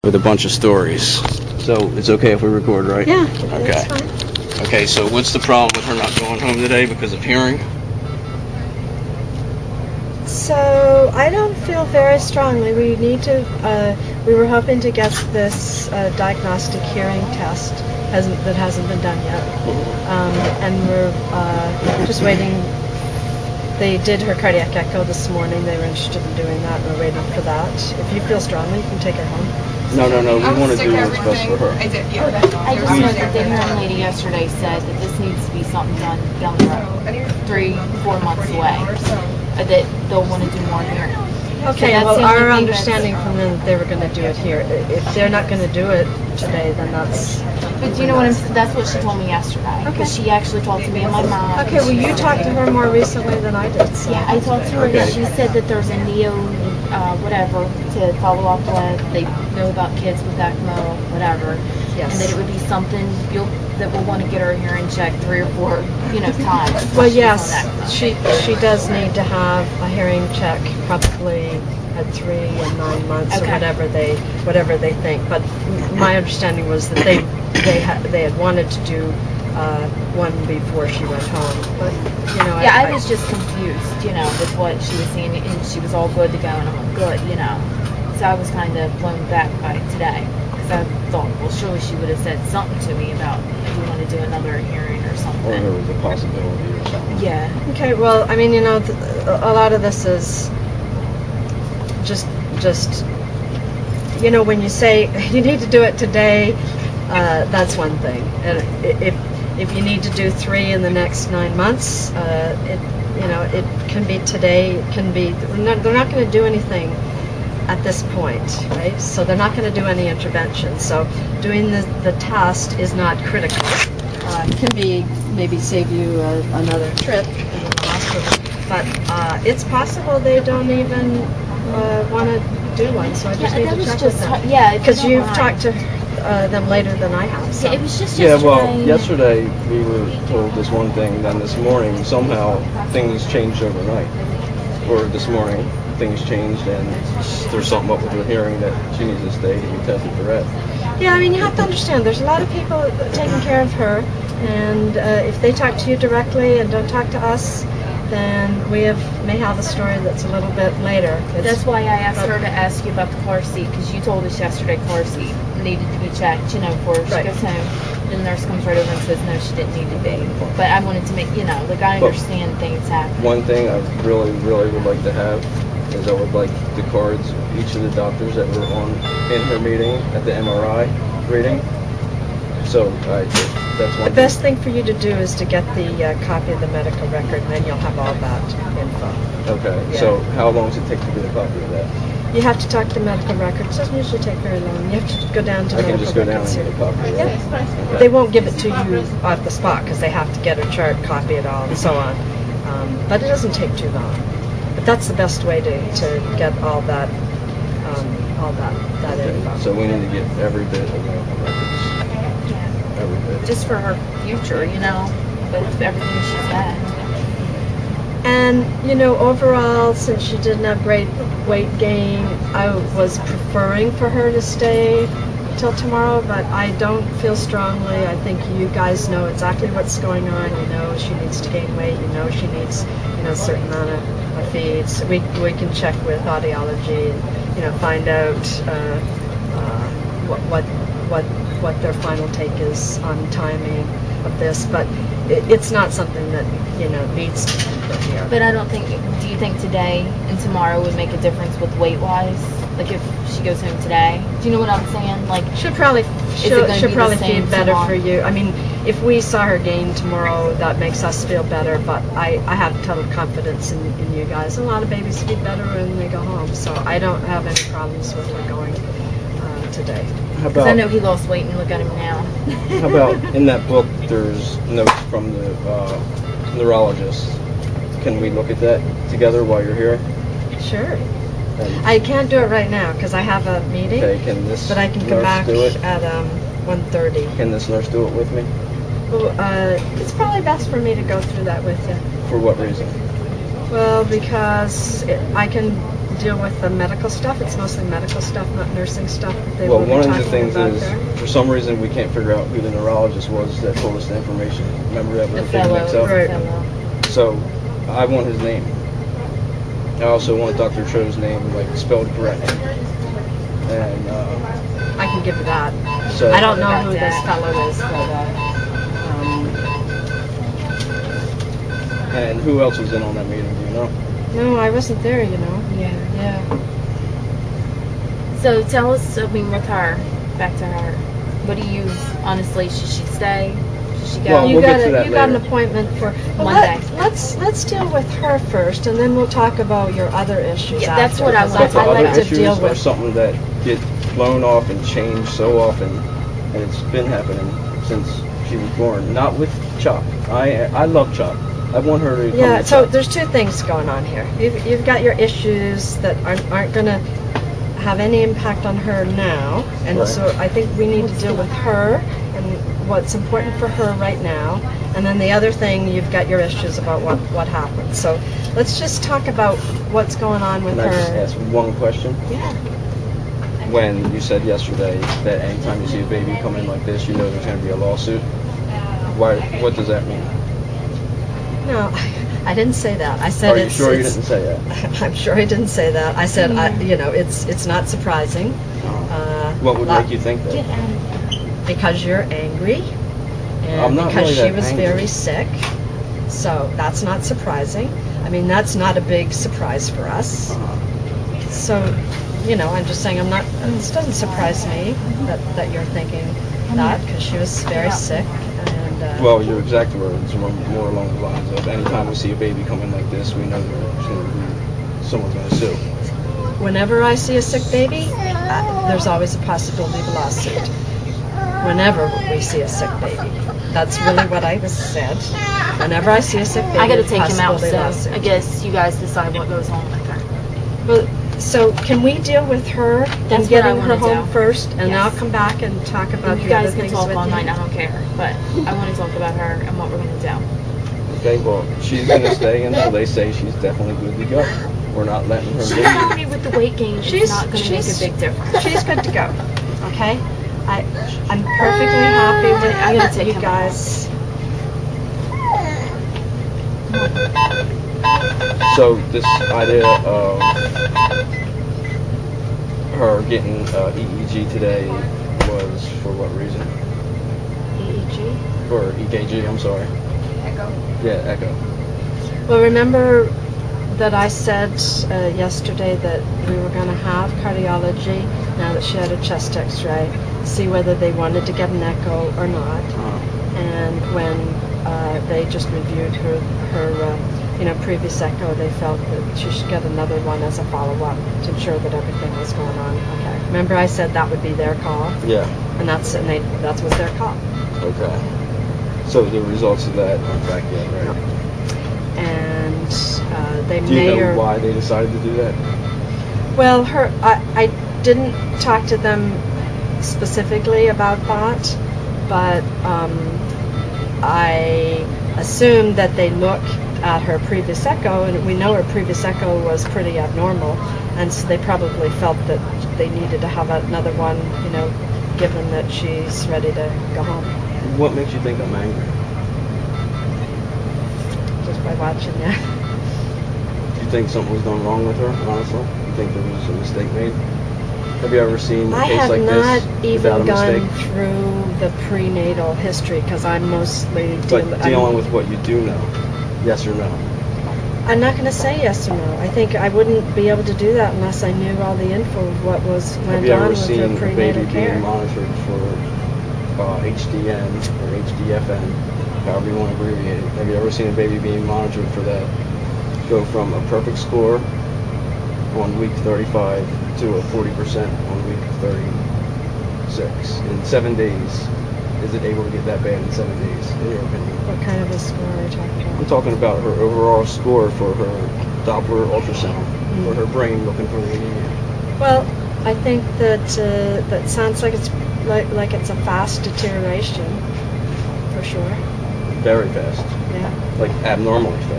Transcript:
with a bunch of stories. So it's okay if we record, right? Yeah, Okay. that's fine. Okay, so what's the problem with her not going home today because of hearing? So I don't feel very strongly. We need to. We were hoping to get this diagnostic hearing test that hasn't been done yet, and we're just waiting. They did her cardiac echo this morning. They were interested in doing that, and we're waiting for that. If you feel strongly, you can take her home. No. We want to do what's best for her. I did, yeah. I just know that the hearing lady yesterday said that this needs to be something done down the road, 3-4 months away. That they'll want to do more hearing. Okay, So that's well, the only our thing understanding from them that they were going to do it here. If they're not going to do it today, then that's... But do you know what that's what she told me yesterday. Because she actually talked to me and my mom. Okay, well, you talked to her more recently than I did. So. Yeah, I talked to her and she said that there's a neo, whatever, to follow up with. They know about kids with ECMO, whatever. Yes. And that it would be something that we'll want to get her hearing checked 3 or 4, times. Well, yes, she does need to have a hearing check, probably at 3 and 9 months or whatever they think. But my understanding was that they had wanted to do one before she went home. But I was just confused, with what she was saying, and she was all good to go, and I'm good, So I was kind of blown back by it today. I thought, well, surely she would have said something to me about if you want to do another hearing or something. Or there was a possibility or something. Yeah. Okay, well, I mean, a lot of this is just when you say you need to do it today, that's one thing. And if you need to do 3 in the next 9 months, it can be today. It can be. They're not going to do anything at this point, right? So they're not going to do any intervention. So doing the test is not critical. It can be maybe save you another trip in the hospital, but it's possible they don't even want to do one. So I just need to check with them. Yeah, because you've talked to them later than I have. So. Yeah, it was just Yeah, well, yesterday we were told this one thing, then this morning somehow things changed overnight. Or this morning things changed and there's something up with her hearing that she needs to stay to be tested for that. Yeah, I mean, you have to understand, there's a lot of people taking care of her, and if they talk to you directly and don't talk to us, then we may have a story that's a little bit later. That's why I asked her to ask you about the car seat, because you told us yesterday car seat needed to be checked, before she goes home. The nurse comes right over and says, no, she didn't need to be. But I wanted to make, I understand things happen. One thing I really, really would like to have is I would like the cards of each of the doctors that were in her meeting at the MRI reading. So that's one The best thing for you to do is to get the copy of the medical record, and then you'll have all that info. Okay, Yeah. so how long does it take to get a copy of that? You have to talk to medical records. It doesn't usually take very long. You have to go down to I can medical just go down records and get a here. copy of that? Okay. They won't give it to you off the spot because they have to get a chart, copy it all, and so on. But it doesn't take too long. But that's the best way to get all that Okay, info. so we need to get every bit of medical records. Every bit. Just for her future, with everything she's had. And, overall, since she didn't have great weight gain, I was preferring for her to stay till tomorrow, but I don't feel strongly. I think you guys know exactly what's going on. She needs to gain weight. She needs, a certain amount of feeds. We can check with audiology and, find out what their final take is on timing of this. But it's not something that, needs to be put here. But I don't think, do you think today and tomorrow would make a difference with weight-wise? Like if she goes home today? Do you know what I'm saying? Like, She'll probably same feel better tomorrow? for you. I mean, if we saw her gain tomorrow, that makes us feel better, but I have total confidence in you guys. A lot of babies feed better when they go home, so I don't have any problems with her going today. How because I know about, he lost weight and look at him now. how about in that book there's notes from the neurologist. Can we look at that together while you're here? Sure. And, I can't do it right now because I have a meeting, okay, can this but I can come nurse back do it? at 1:30. Can this nurse do it with me? Well, it's probably best for me to go through that with you. For what reason? Well, because I can deal with the medical stuff. It's mostly medical stuff, not nursing stuff. That they Well, will be one of the talking things about is, there. for some reason, we can't figure out who the neurologist was that told us the information. Remember that The little thing mix fellow, up? Right. fellow. So, I want his name. I also want Dr. Cho's name, like, spelled correctly. And, I can give you that. so... I don't know who this fellow is, but And who else was in on that meeting, do you know? no, I wasn't there. You know. Yeah. Yeah. So tell us, I mean, with her, back to her. What do you, honestly, should she stay? Should she go? Well, You we'll got get to that you got an later. appointment for Monday. Let's deal with her first, and then we'll talk about your other issues. Yeah, that's after, what I because want. But the I like other to issues deal are with. something that get blown off and changed so often, and it's been happening since she was born. Not with Chop. I love Chop. I want her to come Yeah, to so Chop. there's two things going on here. You've got your issues that aren't going to have any impact on her now, and Right. so I think we need to deal with her and what's important for her right now. And then the other thing, you've got your issues about what happened. So let's just talk about what's going on with Can I just her. ask one question? Yeah. When you said yesterday that anytime you see a baby come in like this, you know there's going to be a lawsuit. What does that mean? No, I didn't say that. I said Are you sure you didn't say that? I'm sure I didn't say that. I said, it's not surprising. What would lot- make you think that? Because you're angry, and I'm not because really she that was angry. very sick. So that's not surprising. I mean, that's not a big surprise for us. So, I'm just saying, this doesn't surprise me that you're thinking that, because she was very sick. And, Well, your exact words were more along the lines of anytime we see a baby come in like this, we know there's going to be someone's going to sue. whenever I see a sick baby, there's always a possibility of a lawsuit. Whenever we see a sick baby. That's really what I said. Whenever I see a sick baby, I gotta there's take him out, possibility of a so lawsuit. I guess you guys decide what goes on with her. Well, so can we deal with her That's and what getting I her wanna home do. first, and Yes. I'll come back and talk about And you the other guys can things talk with all you. night, I don't care. But I want to talk about her and what we're going to do. Okay, well, she's going to stay until they say she's definitely good to go. We're not letting her She's leave. happy with the weight gain. She's- It's not going to make a she's- big difference. She's good to go. Okay, I'm perfectly happy with I gotta take you him guys. So this idea of her getting EEG today was for what reason? EEG. Or EKG, I'm sorry. Echo. Yeah, echo. Well, remember that I said yesterday that we were going to have cardiology now that she had a chest X-ray, see whether they wanted to get an echo or not. And when they just reviewed her previous echo, they felt that she should get another one as a follow-up to ensure that everything was going on okay. Remember I said that would be their call, Yeah, and that was their call. okay. So the results of that aren't back yet, right? And they Do you may know or why they decided to do that? well, I didn't talk to them specifically about that, but I assumed that they look at her previous echo, and we know her previous echo was pretty abnormal, and so they probably felt that they needed to have another one, given that she's ready to go home. What makes you think I'm angry? Just by watching you. Do you think something was done wrong with her, honestly? You think there was a mistake made? Have you ever seen a I case have like not this without even a gone mistake? through the prenatal history because I'm mostly But dealing with what you do know, yes or no? I'm not going to say yes or no. I think I wouldn't be able to do that unless I knew all the info of what Have went you on ever with seen her a prenatal baby care. being monitored for HDN or HDFN, however you want to abbreviate it? Have you ever seen a baby being monitored for that go from a perfect score on week 35 to a 40% on week 36? In 7 days, is it able to get that bad in 7 days, in your opinion? What kind of a score are you talking I'm about? talking about her overall score for her Doppler ultrasound, for her brain looking for the anemia. Well, I think that that sounds like it's like it's a fast deterioration, for sure. Very fast, Yeah. like abnormally fast.